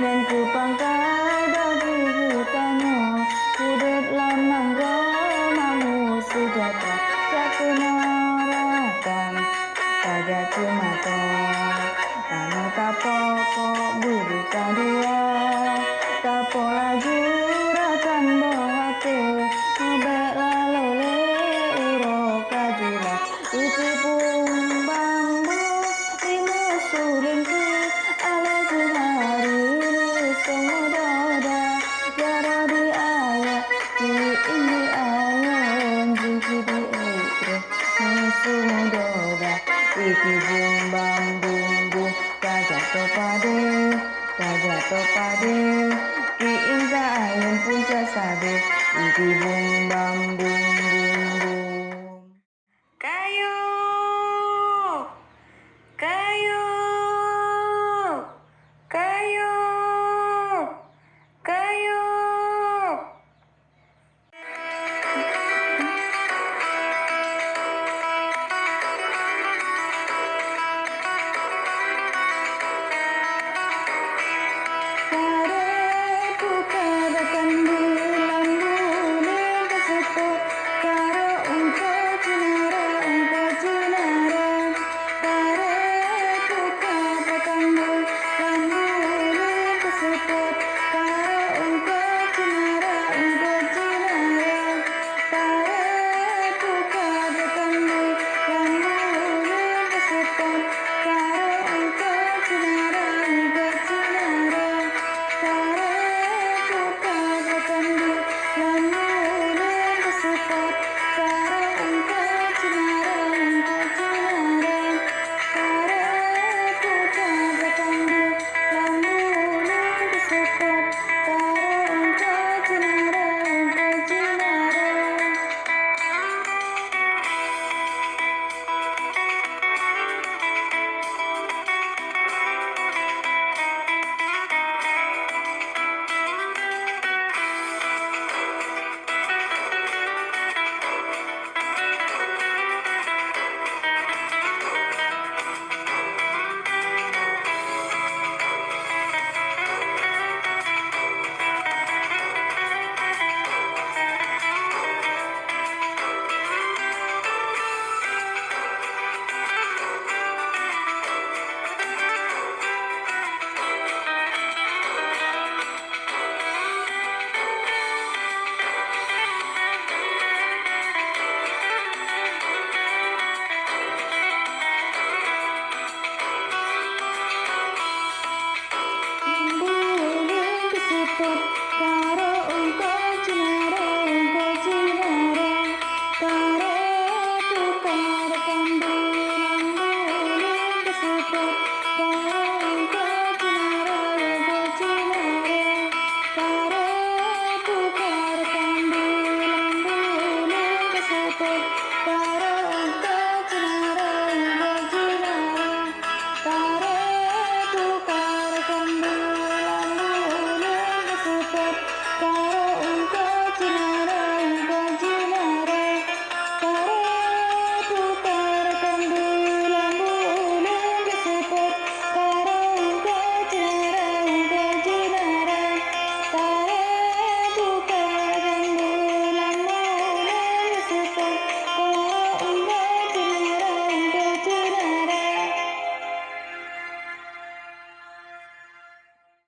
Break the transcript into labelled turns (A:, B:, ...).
A: dan ku pangkada bubutanyo kudet lamang romamu sujata jaku norakan pada cumato anu tapoko buru kadua tapo laju rakan bohate ngobek lalole uro kajula iti pung bambu limo sulingku ale kumari songododa yaro di aya di indi ayon jiki di etre songododa iki bung bambu kajak topade ki inga ayon punca sade iki bung bambu kayu kayu kayu kayu